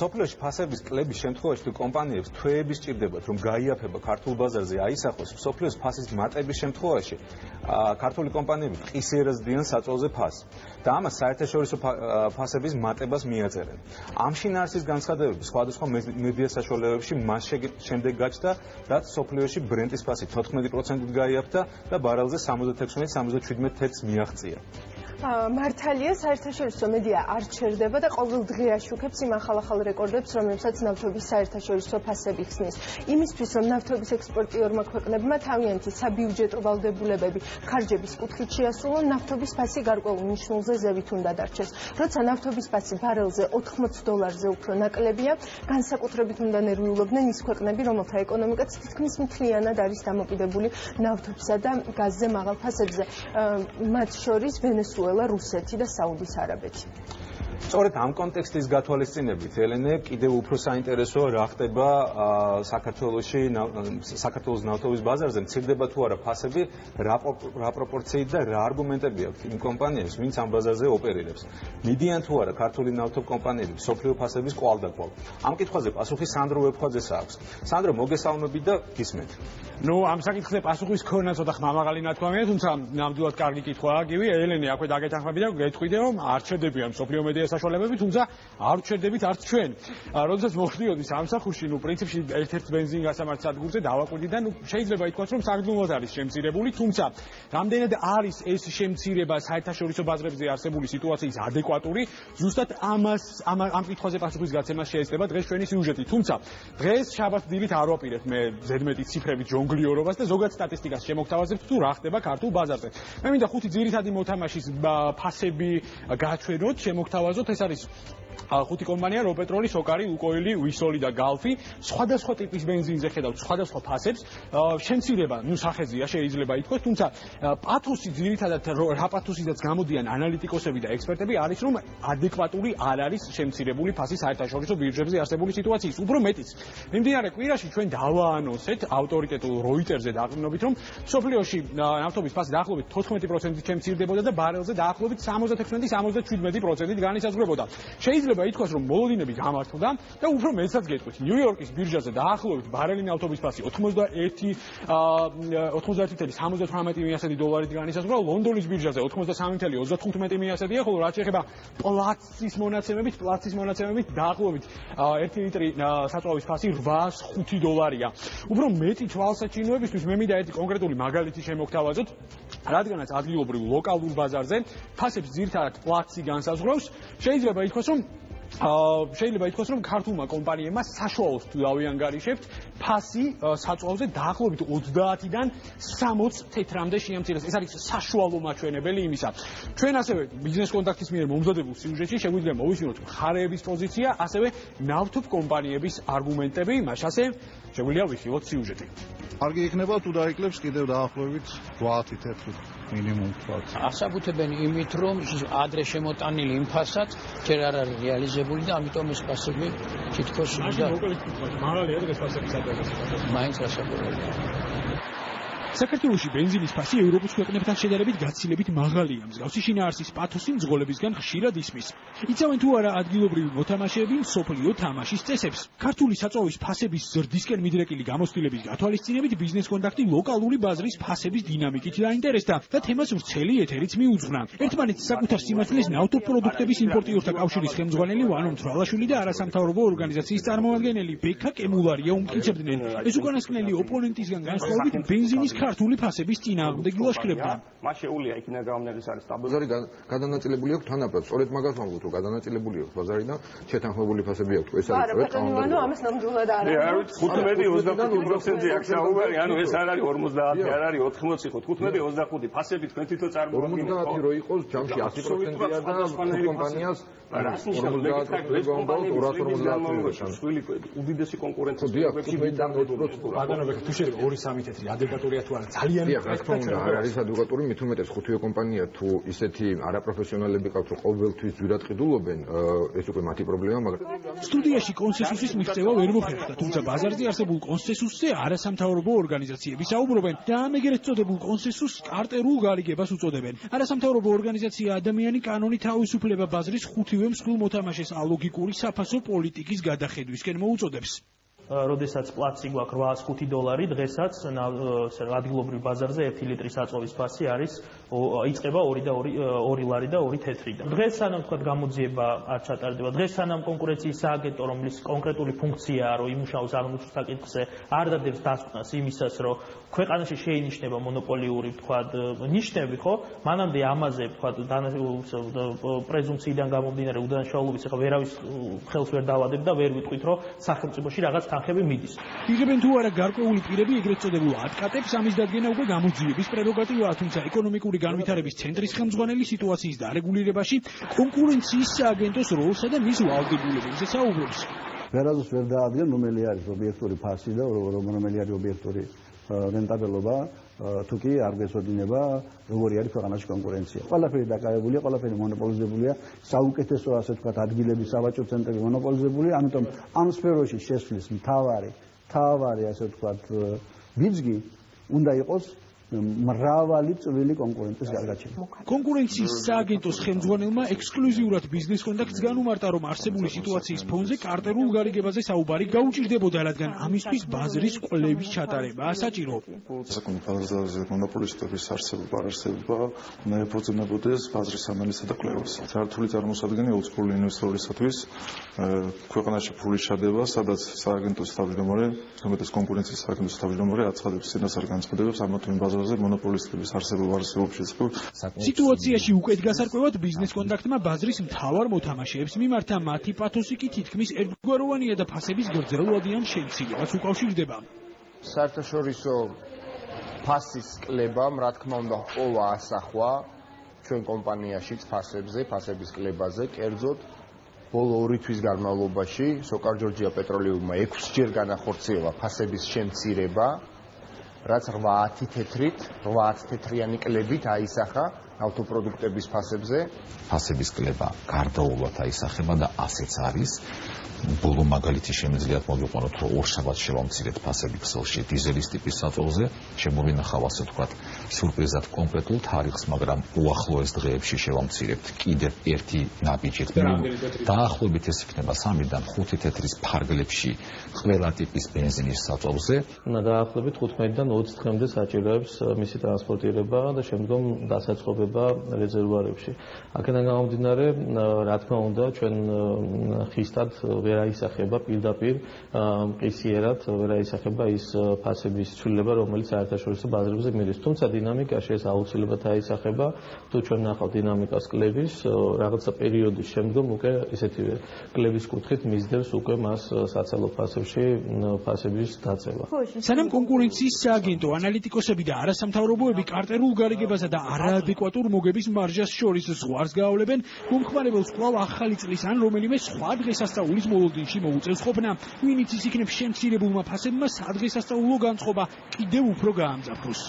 სოფლიოში ფასების კლების შემთხვევაში თუ კომპანიებს თვეები სჭირდებათ რომ გაიაფება ქართულ ბაზარზე აისახოს სოფლიოს ფასის მატების შემთხვევაში ქართული კომპანიები ყისიერად დიან საწოლზე ფასს და ამას საერთაშორისო ფასების მატებას მიაწერენ. ამ შინაარსის განცხადებები სხვადასხვა მედია საშუალებებში მას შემდეგ გაჩნდა, რაც სოფლიოში ბრენტის ფასი 14%-ით გაიაფთა და ბარელზე 76-77 თეთრს მიაღწია. მართალია საერთაშორისო მედია არ ჩერდება და ყოველ დღე აშუქებს იმ ახალ რეკორდებს, რომლებსაც ნავთობის საერთაშორისო ფასები ხსნის. იმისთვის, რომ ნავთობის ექსპორტიორმა ქვეყნებმა თავიანთი საბიუჯეტო ვალდებულებები ხარჯების კუთხით შეასრულონ, ნავთობის ფასი გარკვეულ მნიშვნელზე ზევით უნდა დარჩეს. როცა ნავთობის ფასი ბარელზე $80-ზე უფრო ნაკლებია, განსაკუთრებით უნდა ნერვიულობდნენ ის ქვეყნები, რომელთა ეკონომიკაც თითქმის მთლიანად არის დამოკიდებული ნავთობსა და გაზზე მაღალ ფასებზე, მათ შორის ვენესუელა, რუსეთი და საუდის არაბეთი. სწორედ ამ კონტექსტის გათვალისწინებით, ელენე, კიდევ უფრო საინტერესოა რა ხდება საქართველოს ნავთობის ბაზარზე, მცირდება თუ არა ფასები, რა პროპორციით და რა არგუმენტები აქვს იმ კომპანიებს, ვინც ამ ბაზარზე ოპერირებს. მიდიან თუ არა ქართული ნავთობ კომპანიები მსოფლიო ფასების კვალდაკვალ. ამ კითხვაზე პასუხი სანდრო ვეფხვაძეს აქვს. სანდრო, მოგესალმებით და გისმენთ. ამ საკითხზე პასუხის ქონა ცოტა ხმამაღალი ნათქვამია, თუმცა ნამდვილად კარგი კითხვაა გივი. ელენე აქვე დაგეთანხმები და გეტყვიდე, რომ არ ჩერდებიან მსოფლიო მედია საშუალებები, თუმცა არ ჩერდებით არც ჩვენ. როდესაც მოვხდიოდი სამსახურში, პრინციპში ერთ-ერთ ბენზინ გასამართ სადგურზე დავაკვირდი და შეიძლება ითქვას, რომ საგრძნობლად არის შემცირებული, თუმცა რამდენად არის ეს შემცირება საერთაშორისო ბაზრებზე არსებული სიტუაციის ადეკვატური, ზუსტად ამ კითხვაზე პასუხის გაცემა შეიძლება დღეს ჩვენი სიუჟეტი. თუმცა დღეს შაბათ-დილით არ ვაპირებ მე ზედმეტი ციფრებით ჯონგლიორობას და ზოგად სტატისტიკას შემოგთავაზებთ თუ რა ხდება ქართულ ბაზარზე. მე მინდა 5 ძირითადი მოთამაშის ფასები გაჩვენოთ, შემოგთავაზოთ. ეს არის 5 კომპანია: როპეტროლი, სოკარი, ლუკოილი, ვისოლი და გალფი. სხვადასხვა ტიპის ბენზინზე ხედავთ სხვადასხვა ფასებს. შემცირება, სახეზია შეიძლება ითქვას, თუმცა პათოსი ძირითადად რა პათოსიდაც გამოდიან ანალიტიკოსები და ექსპერტები არის, რომ ადეკვატური არ არის შემცირებული ფასი საერთაშორისო ბირჟებზე არსებული სიტუაციის. უფრო მეტიც, მიმდინარე კვირაში ჩვენ დავაანონსეთ ავტორიტეტულ როიტერზე დაყრდნობით, რომ სოფლიოში ნავთობის ფასი დაახლოებით 14%-ით შემცირდებოდა და ბარელზე დაახლოებით 76-77%-ით განისაზღვრებოდა. შეიძლება ითქვას, რომ მოლოდინები გამართლდა და უფრო მეცაც გეტყვით. ნიუ-იორკის ბირჟაზე დაახლოებით ბარელი ნავთობის ფასი $81.78 განისაზღვრა, ლონდონის ბირჟაზე 83.35-ია, ხოლო რაც შეეხება პლაცის მონაცემებით დაახლოებით 1 ლიტრი საწვავის ფასი $805-ია. უფრო მეტი თვალსაჩინოებისთვის მე მინდა ერთი კონკრეტული მაგალითი შემოგთავაზოთ, რადგანაც ადგილობრივ ლოკალურ ბაზარზე ფასებს ძირითადად პლაცი განსაზღვრავს, შეიძლება ითქვას, რომ ქართულმა კომპანიებმა საშუალოდ თუ დავიანგარიშებთ, ფასი საწვავზე დაახლოებით 30-დან 60 თეთრამდე შეამცირეს. ეს არის საშუალო მაჩვენებელი იმისა. ჩვენ ასევე ბიზნეს კონტაქტის მიერ მომზადებულ სიუჟეტში შეგვიძლია მოვისმინოთ მხარეების პოზიცია, ასევე ნავთობ კომპანიების არგუმენტები, მაშასე შეგვიძლია ვიხილოთ სიუჟეტი. კარგი იქნება თუ დაიკლებს კიდევ დაახლოებით 8 თეთრი მინიმუმ თქვათ. ასაბუთებენ იმით, რომ ადრე შემოტანილი იმ ფასაც ჯერ არ არის რეალიზებული და ამიტომ ეს ფასები თითქოს მაღალია დღეს ფასების ადრესად. მაინც ასაბუთებენ. საქართველოში ბენზინის ფასი ევროპის ქვეყნებთან შედარებით გაცილებით მაღალია. მსგავსი შინაარსის პათოსი მძღოლებისგან ხშირად ისმის. იცავენ თუ არა ადგილობრივი მოთამაშეები მსოფლიო თამაშის წესებს. ქართული საწვავის ფასების ზრდისკენ მიდრეკილი გამოცდილების გათვალისწინებით ბიზნეს კონტაქტი ლოკალური ბაზრის ფასების დინამიკით დაინტერესდა და თემას ვრცელი ეთერიც მიუძღვნა. ერთმანეთს საკუთარ სიმართლეს ნავთობ პროდუქტების იმპორტიორთა კავშირის ხელმძღვანელი ვანო მთვრალაშვილი და არასამთავრობო ორგანიზაციის წარმომადგენელი ბექა კემულარია უმტკიცებდნენ. ეს უკანასკნელი ოპონენტისგან განსხვავებით ბენზინის ქართული ფასების წინააღმდეგ ილაშქრებდა. მას შეუძლია იქიდან გამომდინარე არის ბაზარი გადანაწილებული აქვს თანაბრად. სწორედ მაგას ვამბობ, რომ გადანაწილებული აქვს ბაზარი და შეთანხმებული ფასები აქვს. ეს არის სწორედ ანუ ამას ნამდვილად არ არის. 15-25% აქ საუბარი, ანუ ეს არ არის 50, არ არის 80 ხო, 15-25 ფასები თქვენ თვითონ წარმოგიდგენთ. 50 რო იყოს ჯამში 100%-ია და კომპანიას 250 უდიდესი კონკურენციის ბატონო, თუ შეიძლება 2-3 თეთრი ადეკვატურია თუ თუ არა ძალიან რა თქმა უნდა არ არის ადვოკატური მით უმეტეს ხუთივე კომპანია თუ ისეთი არაპროფესიონალები ყავთ რომ ყოველთვის ძვირად ყიდულობენ ეს უკვე მათი პრობლემა მაგრამ სტუდიაში კონსენსუსის მიღწევა ვერ მოხერხდა თუმცა ბაზარზე არსებულ კონსენსუსზე არასამთავრობო ორგანიზაციები საუბრობენ და ამ ეგრეთ წოდებულ კონსენსუსს კარტერულ გარიგებას უწოდებენ არასამთავრობო ორგანიზაცია ადამიანი კანონი თავისუფლება ბაზრის ხუთივე მსხვილ მოთამაშეს ალოგიკური საფასო პოლიტიკის გადახედვისკენ მოუწოდებს როდესაც პლაცი გვაქვს $805, დღესაც ადგილობრივ ბაზარზე 1 ლიტრის აწოვის ფასი არის იწყება 2 ლარი და 2 თეთრიდან. დღეს სანამ თქვა გამოძიება არ ჩატარდება, დღეს სანამ კონკურენციის სააგენტო, რომლის კონკრეტული ფუნქციაა, რომ იმუშაოს აღმოჩნდა საკითხზე, არ დადებს დასკვნას იმისას, რომ ქვეყანაში შეინიშნება მონოპოლიური თქვა ნიშნები, ხო? მანამდე ამაზე თქვა პრეზუმპციიდან გამომდინარე უდანაშაულობის ახლა ვერავის ხელს ვერ დავადებ და ვერ ვიტყვით, რომ სახელმწიფოში რაღაც თანხები მიდის. იღებენ თუ არა გარკვეული პირები ეგრეთ წოდებულ ატკატებს ამის დადგენა უკვე გამოძიების პრეროგატივაა, თუმცა ეკონომიკური განვითარების ცენტრის ხელმძღვანელი სიტუაციის დარეგულირებაში კონკურენციის სააგენტოს როლსა და მის ვალდებულებებზე საუბრობს. ვერასდროს ვერ დაადგენ რომელი არის ობიექტური ფასი და რომელი არის ობიექტური რენტაბელობა, თუ კი არ გვეცოდინება როგორი არის ქვეყანაში კონკურენცია. ყველაფერი დაკავებულია, ყველაფერი მონოპოლიზებულია, საუკეთესო ასე ვთქვათ ადგილები, სავაჭრო ცენტრები მონოპოლიზებულია, ამიტომ ამ სფეროში შესვლის მთავარი ასე ვთქვათ ბიძგი უნდა იყოს მრავალი წვრილი კონკურენტის გარდაჩენა. კონკურენციის სააგენტოს ხელმძღვანელმა ექსკლუზიურად ბიზნეს კონტაქტს განუმარტა, რომ არსებული სიტუაციის ფონზე კარტერულ გარიგებაზე საუბარი გაუჭირდებოდა, რადგან ამისთვის ბაზრის კვლევის ჩატარებაა საჭირო. საკუთარ ბაზარზე მონოპოლისტების არსებობა უნდა ეფუძნებოდეს ბაზრის ანალიზსა და კვლევას. სართული წარმოსადგენია უცხოელი ინვესტორისათვის ქვეყანაში ფულის ჩადება, სადაც სააგენტოს თავმჯდომარე, უმეტეს კონკურენციის სააგენტოს თავმჯდომარე აცხადებს წინასწარ განცხადებებს ამათ ბაზარზე მონოპოლისტების არსებობა სიტუაციაში უკეთ გასარკვევად ბიზნეს კონტაქტმა ბაზრის მთავარ მოთამაშეებს მიმართა მათი პათოსი კი თითქმის ერთგვაროვანია და ფასების გრძელვადიან შემცირებას უკავშირდება. საერთაშორისო ფასის კლებამ რა თქმა უნდა ყოვა ასახვა ჩვენ კომპანიაშიც ფასების კლებაზე, კერძოდ ბოლო 2 თვის განმავლობაში სოკარ ჯორჯია პეტროლიუმმა 6-ჯერ განახორციელა ფასების შემცირება, რაც 8 თეთრიანი კლებით აისახა ავტოპროდუქტების ფასებზე. ფასების კლება გარდაუვლად აისახება და ასეც არის. ბოლო მაგალითი შემიძლიათ მოგიყვანოთ, რომ ორშაბათს შევამცირეთ ფასები ქსელში დიზელის ტიპის საწოლზე, შემოვინახავ ასე ვთქვათ, სიურპრიზად კონკრეტულ თარიღს, მაგრამ უახლოეს დღეებში შევამცირებთ კიდევ ერთი ნაბიჯით. დაახლოებით ეს იქნება 3-დან 5 თეთრის ფარგლებში ყველა ტიპის ბენზინის საწოლზე. დაახლოებით 15-დან 20 დღემდე საჭიროებს მისი ტრანსპორტირება და შემდგომ დასაწყობება რეზერვუარებში. აქედან გამომდინარე, რა თქმა უნდა, ჩვენ ხისტად ვერ აისახება პირდაპირ მყისიერად ვერ აისახება ის ფასების ცვლილება, რომელიც საერთაშორისო ბაზრებზე მიდის. თუმცა დინამიკაში ეს აუცილებლად აისახება, თუ ჩვენ ნახავთ დინამიკას კლების, რაღაცა პერიოდის შემდგომ უკვე ესეთივე კლების კუთხით მისდევს უკვე მას საცალო ფასებში ფასების დაწევა. სანამ კონკურენციის სააგენტო, ანალიტიკოსები და არასამთავრობოები კარტერულ გარიგებასა და არაადეკვატურ მოგების მარჟას შორის ზღვარს გაავლებენ, მომხმარებელს კვლავ ახალი წლის ან რომელიმე სხვა დღესასწაულის მოლოდინში მოუწევს ყოფნა, ვინც ის იქნებ შემცირებულმა ფასებმა სადღესასწაულო განწყობა კიდევ უფრო გაამძაფროს.